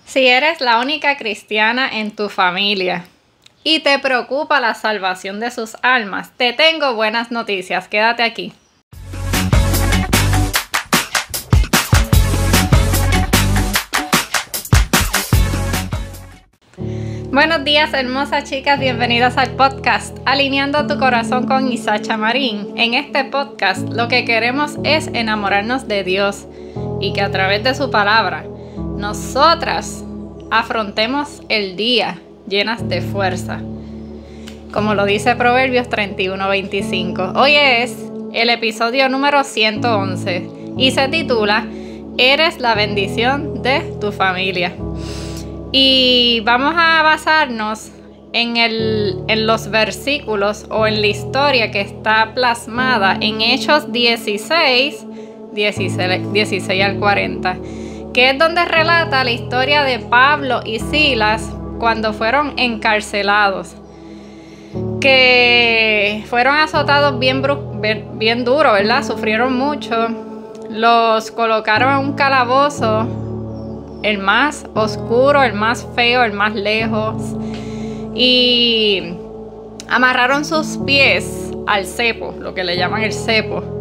Si eres la única cristiana en tu familia y te preocupa la salvación de sus almas, te tengo buenas noticias. Quédate aquí. Buenos días, hermosas chicas, bienvenidas al podcast Alineando tu corazón con Isacha Marín. En este podcast lo que queremos es enamorarnos de Dios y que a través de su palabra nosotras afrontemos el día llenas de fuerza, como lo dice Proverbios 31:25. Hoy es el episodio número 111 y se titula Eres la bendición de tu familia. Y vamos a basarnos en los versículos o en la historia que está plasmada en Hechos 16 al 40, que es donde relata la historia de Pablo y Silas cuando fueron encarcelados, que fueron azotados bien duro, ¿verdad? Sufrieron mucho, los colocaron en un calabozo, el más oscuro, el más feo, el más lejos, y amarraron sus pies al cepo, lo que le llaman el cepo.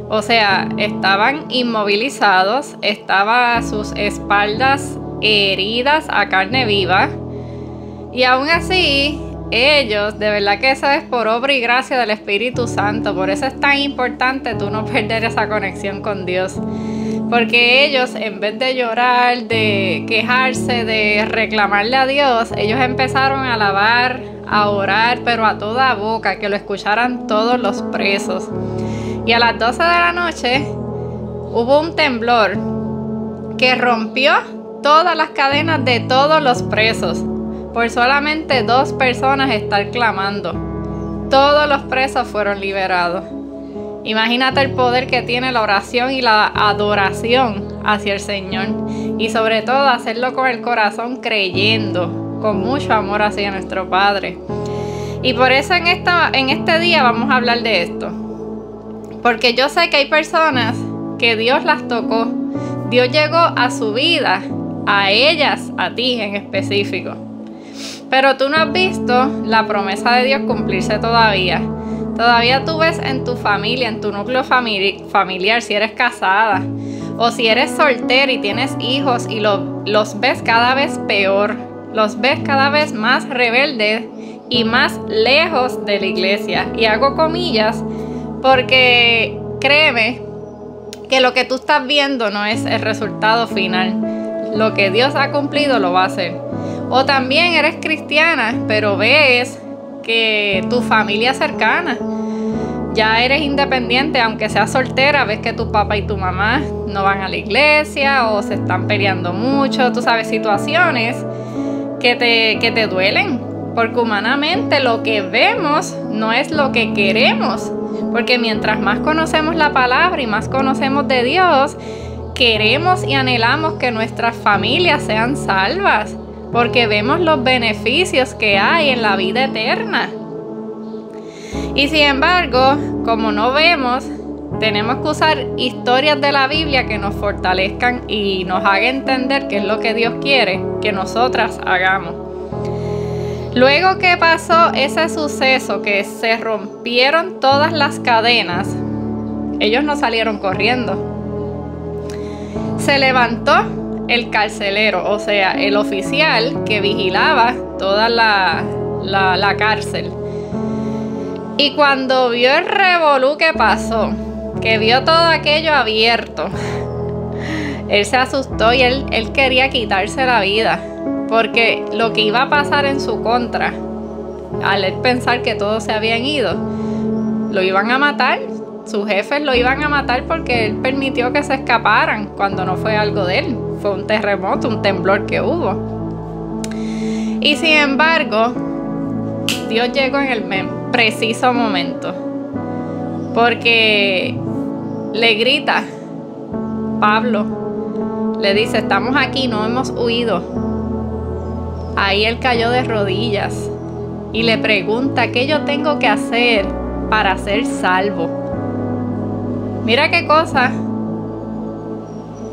O sea, estaban inmovilizados, estaban sus espaldas heridas a carne viva, y aún así ellos, de verdad que eso es por obra y gracia del Espíritu Santo. Por eso es tan importante tú no perder esa conexión con Dios. Porque ellos, en vez de llorar, de quejarse, de reclamarle a Dios, ellos empezaron a alabar, a orar, pero a toda boca, que lo escucharan todos los presos. Y a las 12 de la noche hubo un temblor que rompió todas las cadenas de todos los presos, por solamente 2 personas estar clamando. Todos los presos fueron liberados. Imagínate el poder que tiene la oración y la adoración hacia el Señor. Y sobre todo hacerlo con el corazón, creyendo, con mucho amor hacia nuestro Padre. Y por eso en este día vamos a hablar de esto. Porque yo sé que hay personas que Dios las tocó. Dios llegó a su vida, a ellas, a ti en específico. Pero tú no has visto la promesa de Dios cumplirse todavía. Todavía tú ves en tu familia, en tu núcleo familiar, si eres casada o si eres soltera y tienes hijos y los ves cada vez peor, los ves cada vez más rebeldes y más lejos de la iglesia. Y hago comillas porque créeme que lo que tú estás viendo no es el resultado final. Lo que Dios ha cumplido lo va a hacer. O también eres cristiana, pero ves que tu familia cercana, ya eres independiente, aunque seas soltera, ves que tu papá y tu mamá no van a la iglesia o se están peleando mucho, tú sabes, situaciones que te duelen, porque humanamente lo que vemos no es lo que queremos, porque mientras más conocemos la palabra y más conocemos de Dios, queremos y anhelamos que nuestras familias sean salvas, porque vemos los beneficios que hay en la vida eterna. Y sin embargo, como no vemos, tenemos que usar historias de la Biblia que nos fortalezcan y nos hagan entender qué es lo que Dios quiere que nosotras hagamos. Luego que pasó ese suceso, que se rompieron todas las cadenas, ellos no salieron corriendo. Se levantó el carcelero, o sea, el oficial que vigilaba toda la cárcel. Y cuando vio el revolú que pasó, que vio todo aquello abierto, él se asustó y él quería quitarse la vida, porque lo que iba a pasar en su contra, al él pensar que todos se habían ido, lo iban a matar. Sus jefes lo iban a matar porque él permitió que se escaparan cuando no fue algo de él. Fue un terremoto, un temblor que hubo. Y sin embargo, Dios llegó en el preciso momento. Porque le grita, Pablo, le dice, estamos aquí, no hemos huido. Ahí él cayó de rodillas y le pregunta, ¿qué yo tengo que hacer para ser salvo? Mira qué cosa.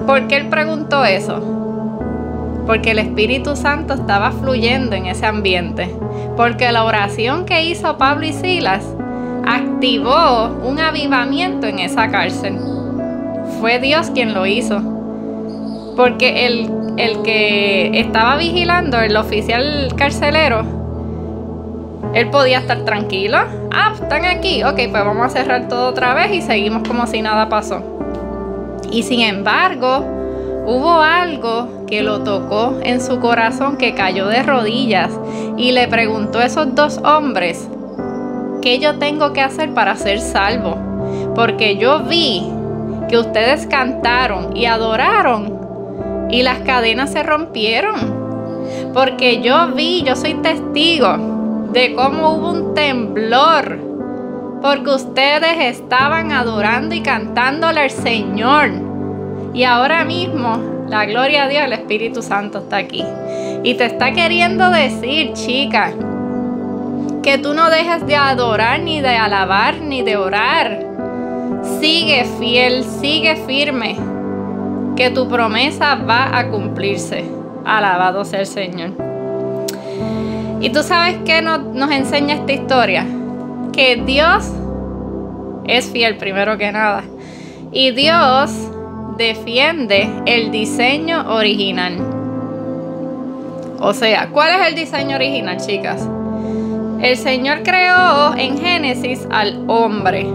¿Por qué él preguntó eso? porque el Espíritu Santo estaba fluyendo en ese ambiente, porque la oración que hizo Pablo y Silas activó un avivamiento en esa cárcel. Fue Dios quien lo hizo, porque el que estaba vigilando, el oficial carcelero, él podía estar tranquilo. Ah, están aquí, ok, pues vamos a cerrar todo otra vez y seguimos como si nada pasó. Y sin embargo, hubo algo que lo tocó en su corazón, que cayó de rodillas y le preguntó a esos dos hombres: ¿qué yo tengo que hacer para ser salvo? Porque yo vi que ustedes cantaron y adoraron y las cadenas se rompieron. Porque yo soy testigo de cómo hubo un temblor, porque ustedes estaban adorando y cantándole al Señor. Y ahora mismo, la gloria a Dios, el Espíritu Santo está aquí. Y te está queriendo decir, chica, que tú no dejes de adorar, ni de alabar, ni de orar. Sigue fiel, sigue firme, que tu promesa va a cumplirse. Alabado sea el Señor. Y tú sabes qué nos enseña esta historia, que Dios es fiel primero que nada, y Dios defiende el diseño original. O sea, ¿cuál es el diseño original, chicas? El Señor creó en Génesis al hombre,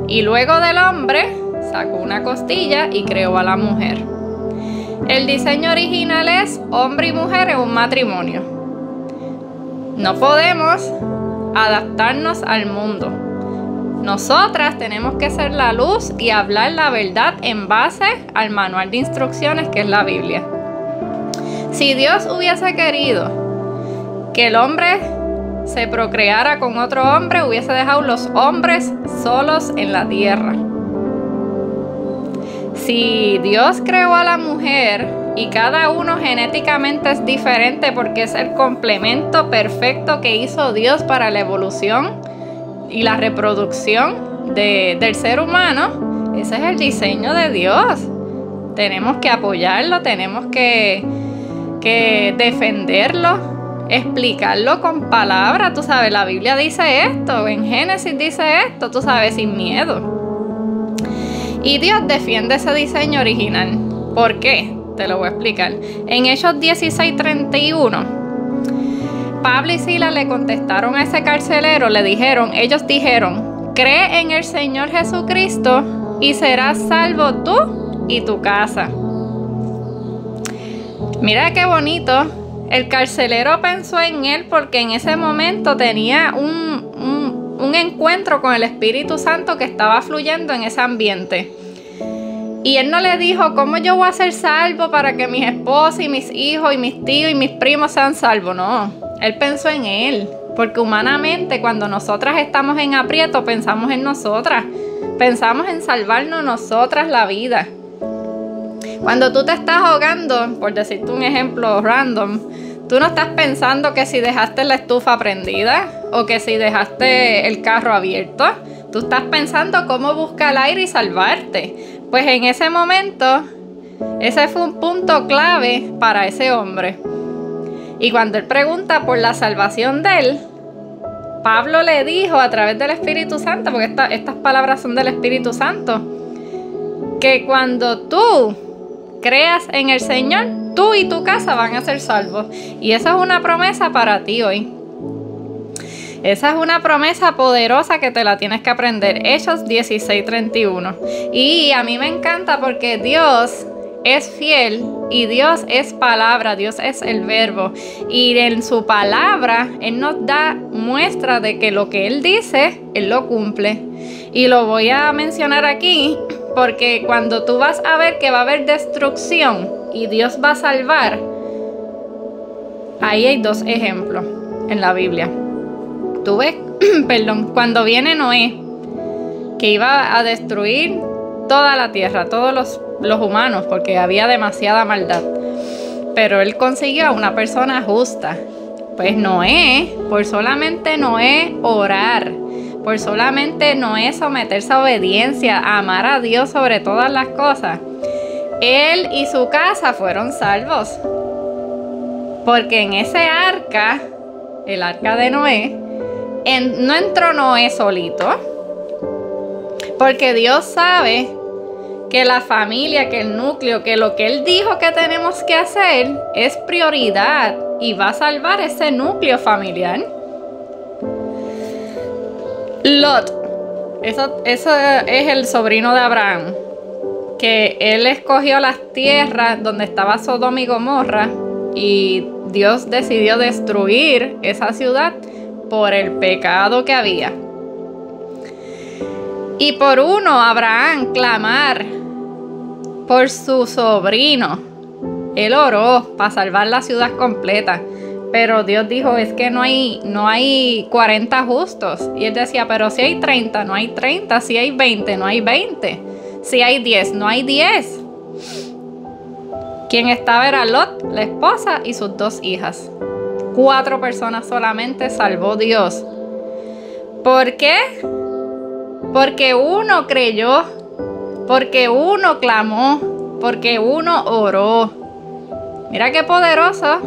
y luego del hombre sacó una costilla y creó a la mujer. El diseño original es hombre y mujer en un matrimonio. No podemos adaptarnos al mundo. Nosotras tenemos que ser la luz y hablar la verdad en base al manual de instrucciones, que es la Biblia. Si Dios hubiese querido que el hombre se procreara con otro hombre, hubiese dejado los hombres solos en la tierra. Si Dios creó a la mujer y cada uno genéticamente es diferente, porque es el complemento perfecto que hizo Dios para la evolución y la reproducción del ser humano, ese es el diseño de Dios. Tenemos que apoyarlo, tenemos que defenderlo, explicarlo con palabras. Tú sabes, la Biblia dice esto, en Génesis dice esto, tú sabes, sin miedo. Y Dios defiende ese diseño original. ¿Por qué? Te lo voy a explicar. En Hechos 16:31, Pablo y Silas le contestaron a ese carcelero, ellos dijeron: cree en el Señor Jesucristo y serás salvo tú y tu casa. Mira qué bonito. El carcelero pensó en él porque en ese momento tenía un encuentro con el Espíritu Santo que estaba fluyendo en ese ambiente. Y él no le dijo: ¿cómo yo voy a ser salvo para que mis esposas y mis hijos y mis tíos y mis primos sean salvos? No, él pensó en él. Porque humanamente, cuando nosotras estamos en aprieto, pensamos en nosotras. Pensamos en salvarnos nosotras la vida. Cuando tú te estás ahogando, por decirte un ejemplo random, tú no estás pensando que si dejaste la estufa prendida o que si dejaste el carro abierto. Tú estás pensando cómo buscar el aire y salvarte. Pues en ese momento, ese fue un punto clave para ese hombre. Y cuando él pregunta por la salvación de él, Pablo le dijo a través del Espíritu Santo, porque estas palabras son del Espíritu Santo, que cuando tú creas en el Señor, tú y tu casa van a ser salvos. Y esa es una promesa para ti hoy. Esa es una promesa poderosa que te la tienes que aprender. Hechos 16:31. Y a mí me encanta porque Dios es fiel y Dios es palabra, Dios es el verbo. Y en su palabra, Él nos da muestra de que lo que Él dice, Él lo cumple. Y lo voy a mencionar aquí porque cuando tú vas a ver que va a haber destrucción y Dios va a salvar, ahí hay dos ejemplos en la Biblia. Tú ves, cuando viene Noé, que iba a destruir toda la tierra, todos los humanos, porque había demasiada maldad. Pero él consiguió a una persona justa. Pues Noé, por solamente Noé orar, por solamente Noé someterse a obediencia, a amar a Dios sobre todas las cosas, él y su casa fueron salvos. Porque en ese arca, el arca de Noé, no entró Noé solito. Porque Dios sabe que la familia, que el núcleo, que lo que Él dijo que tenemos que hacer es prioridad y va a salvar ese núcleo familiar. Lot, eso es el sobrino de Abraham, que él escogió las tierras donde estaba Sodoma y Gomorra y Dios decidió destruir esa ciudad por el pecado que había. Y por uno, Abraham clamar por su sobrino. Él oró para salvar la ciudad completa. Pero Dios dijo, es que no hay 40 justos. Y él decía, pero si hay 30, no hay 30. Si hay 20, no hay 20. Si hay 10, no hay 10. Quien estaba era Lot, la esposa y sus 2 hijas. 4 personas solamente salvó Dios. ¿Por qué? Porque uno creyó, porque uno clamó, porque uno oró. Mira qué poderoso.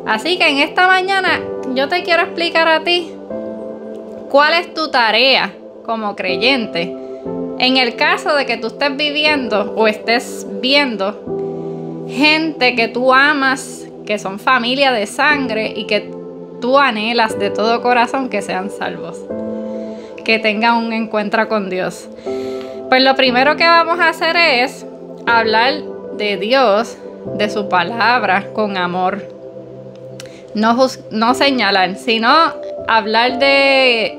Así que en esta mañana yo te quiero explicar a ti cuál es tu tarea como creyente. En el caso de que tú estés viviendo o estés viendo gente que tú amas, que son familia de sangre y que tú anhelas de todo corazón que sean salvos, que tengan un encuentro con Dios. Pues lo primero que vamos a hacer es hablar de Dios, de su palabra, con amor. No señalar, sino hablar de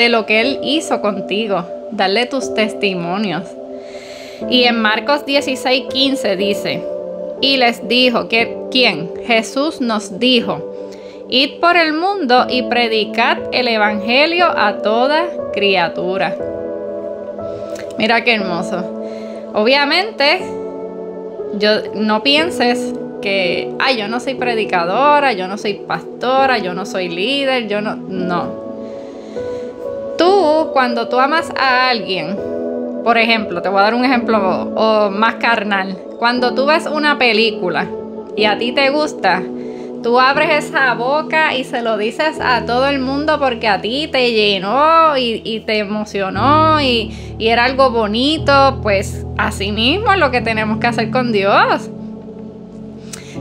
lo que Él hizo contigo, darle tus testimonios. Y en Marcos 16:15 dice, y les dijo, ¿quién? Jesús nos dijo, id por el mundo y predicad el evangelio a toda criatura. Mira qué hermoso. Obviamente, no pienses que, yo no soy predicadora, yo no soy pastora, yo no soy líder, no. Tú, cuando tú amas a alguien, por ejemplo, te voy a dar un ejemplo más carnal. Cuando tú ves una película y a ti te gusta, tú abres esa boca y se lo dices a todo el mundo porque a ti te llenó y te emocionó y era algo bonito. Pues así mismo es lo que tenemos que hacer con Dios.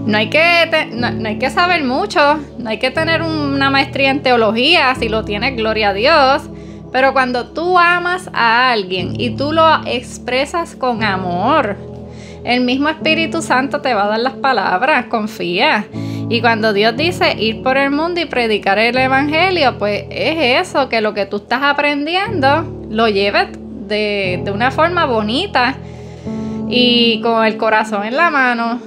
No hay que saber mucho, no hay que tener una maestría en teología. Si lo tienes, gloria a Dios. Pero cuando tú amas a alguien y tú lo expresas con amor, el mismo Espíritu Santo te va a dar las palabras, confía. Y cuando Dios dice ir por el mundo y predicar el evangelio, pues es eso, que lo que tú estás aprendiendo lo lleves de una forma bonita y con el corazón en la mano.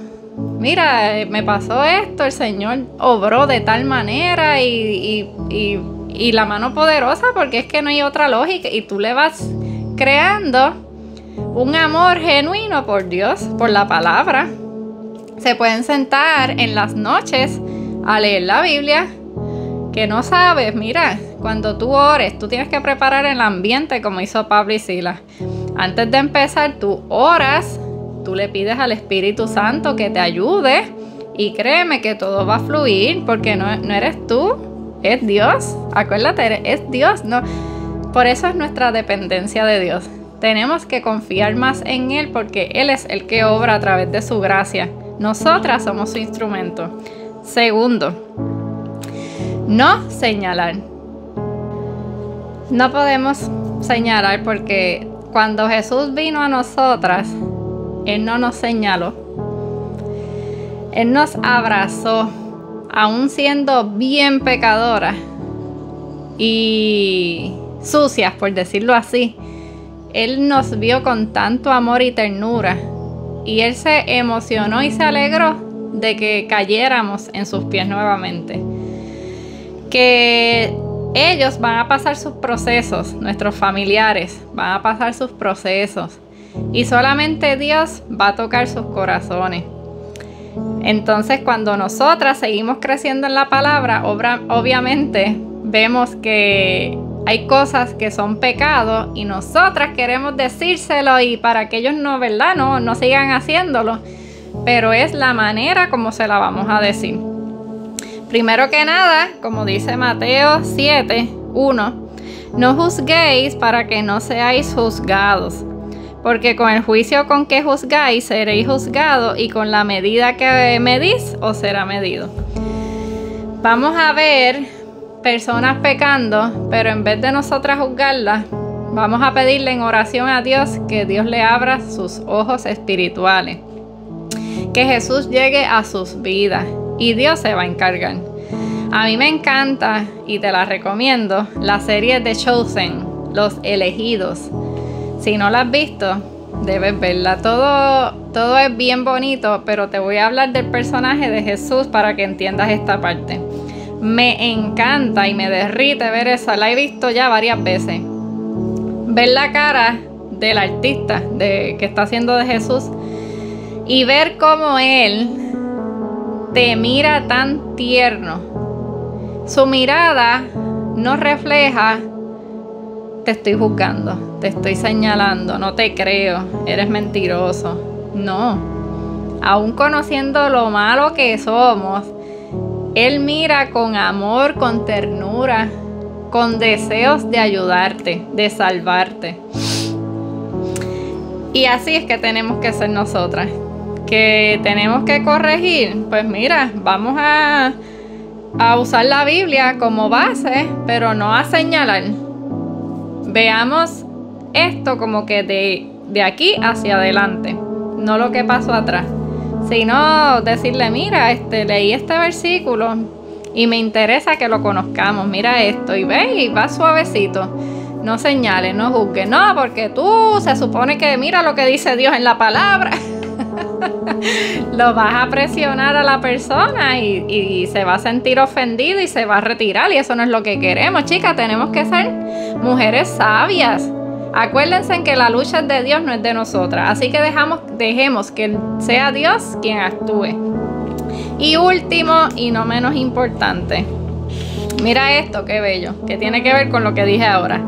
Mira, me pasó esto, el Señor obró de tal manera y la mano poderosa, porque es que no hay otra lógica. Y tú le vas creando un amor genuino por Dios, por la palabra. Se pueden sentar en las noches a leer la Biblia. Que no sabes, mira, cuando tú ores, tú tienes que preparar el ambiente como hizo Pablo y Silas. Antes de empezar, tú oras, tú le pides al Espíritu Santo que te ayude y créeme que todo va a fluir porque no eres tú, es Dios. Acuérdate, es Dios, no. Por eso es nuestra dependencia de Dios. Tenemos que confiar más en Él porque Él es el que obra a través de su gracia. Nosotras somos su instrumento. Segundo, no señalar. No podemos señalar porque cuando Jesús vino a nosotras, Él no nos señaló. Él nos abrazó, aún siendo bien pecadoras y sucias, por decirlo así. Él nos vio con tanto amor y ternura y Él se emocionó y se alegró de que cayéramos en sus pies nuevamente. Que ellos van a pasar sus procesos, nuestros familiares van a pasar sus procesos y solamente Dios va a tocar sus corazones. Entonces, cuando nosotras seguimos creciendo en la palabra, obviamente vemos que hay cosas que son pecados y nosotras queremos decírselo y para que ellos no sigan haciéndolo, pero es la manera como se la vamos a decir. Primero que nada, como dice Mateo 7:1, no juzguéis para que no seáis juzgados, porque con el juicio con que juzgáis seréis juzgados, y con la medida que medís os será medido. Vamos a ver personas pecando, pero en vez de nosotras juzgarlas, vamos a pedirle en oración a Dios que Dios le abra sus ojos espirituales, que Jesús llegue a sus vidas y Dios se va a encargar. A mí me encanta y te la recomiendo la serie The Chosen, Los Elegidos. Si no la has visto, debes verla. Todo es bien bonito, pero te voy a hablar del personaje de Jesús para que entiendas esta parte. Me encanta y me derrite ver esa. La he visto ya varias veces. Ver la cara del artista que está haciendo de Jesús y ver cómo él te mira tan tierno. Su mirada no refleja: te estoy juzgando, te estoy señalando, no te creo, eres mentiroso. No, aún conociendo lo malo que somos, Él mira con amor, con ternura, con deseos de ayudarte, de salvarte. Y así es que tenemos que ser nosotras. Que tenemos que corregir, pues mira, vamos a usar la Biblia como base, pero no a señalar. Veamos esto como que de aquí hacia adelante, no lo que pasó atrás, sino decirle: mira, leí este versículo y me interesa que lo conozcamos, mira esto, y ve, y va suavecito. No señales, no juzgues, no, porque tú se supone que mira lo que dice Dios en la palabra. Lo vas a presionar a la persona y se va a sentir ofendido y se va a retirar, y eso no es lo que queremos, chicas. Tenemos que ser mujeres sabias. Acuérdense en que la lucha es de Dios, no es de nosotras, así que dejemos que sea Dios quien actúe. Y último y no menos importante, mira esto, qué bello, que tiene que ver con lo que dije ahora.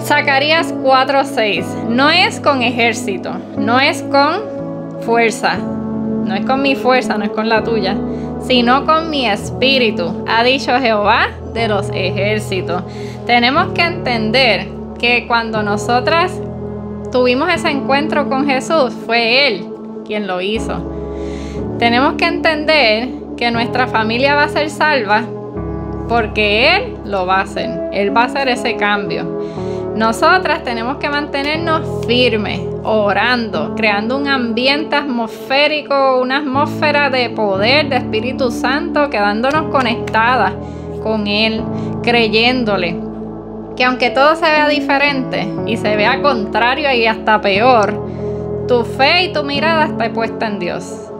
Zacarías 4:6. No es con ejército, no es con fuerza, no es con mi fuerza, no es con la tuya, sino con mi espíritu, ha dicho Jehová de los ejércitos. Tenemos que entender que cuando nosotras tuvimos ese encuentro con Jesús, fue Él quien lo hizo. Tenemos que entender que nuestra familia va a ser salva porque Él lo va a hacer. Él va a hacer ese cambio. Nosotras tenemos que mantenernos firmes, orando, creando un ambiente atmosférico, una atmósfera de poder, de Espíritu Santo, quedándonos conectadas con Él, creyéndole. Que aunque todo se vea diferente y se vea contrario y hasta peor, tu fe y tu mirada esté puesta en Dios.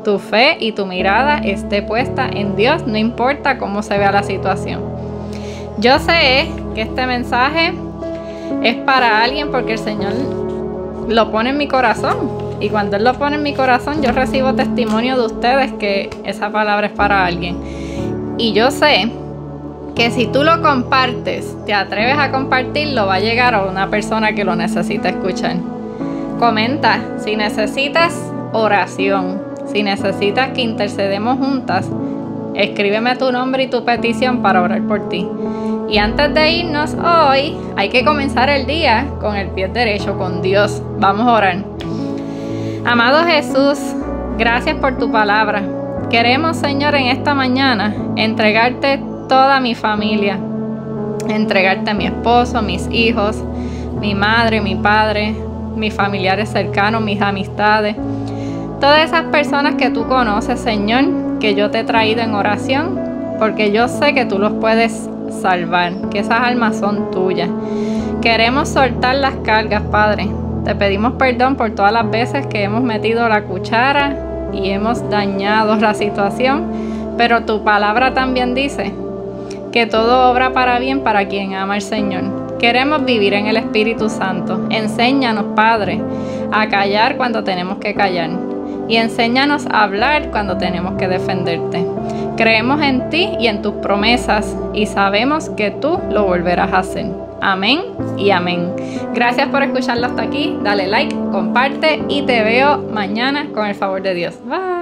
Tu fe y tu mirada esté puesta en Dios, no importa cómo se vea la situación. Yo sé que este mensaje es para alguien porque el Señor lo pone en mi corazón. Y cuando Él lo pone en mi corazón, yo recibo testimonio de ustedes que esa palabra es para alguien. Y yo sé que si tú lo compartes, te atreves a compartirlo, va a llegar a una persona que lo necesita escuchar. Comenta si necesitas oración, si necesitas que intercedemos juntas. Escríbeme tu nombre y tu petición para orar por ti. Y antes de irnos hoy, hay que comenzar el día con el pie derecho, con Dios. Vamos a orar. Amado Jesús, gracias por tu palabra. Queremos, Señor, en esta mañana entregarte toda mi familia. Entregarte a mi esposo, mis hijos, mi madre, mi padre, mis familiares cercanos, mis amistades. Todas esas personas que tú conoces, Señor, que yo te he traído en oración, porque yo sé que tú los puedes salvar, que esas almas son tuyas. Queremos soltar las cargas, Padre. Te pedimos perdón por todas las veces que hemos metido la cuchara y hemos dañado la situación, pero tu palabra también dice que todo obra para bien para quien ama al Señor. Queremos vivir en el Espíritu Santo. Enséñanos, Padre, a callar cuando tenemos que callar. Y enséñanos a hablar cuando tenemos que defenderte. Creemos en ti y en tus promesas y sabemos que tú lo volverás a hacer. Amén y amén. Gracias por escucharlo hasta aquí. Dale like, comparte y te veo mañana con el favor de Dios. Bye.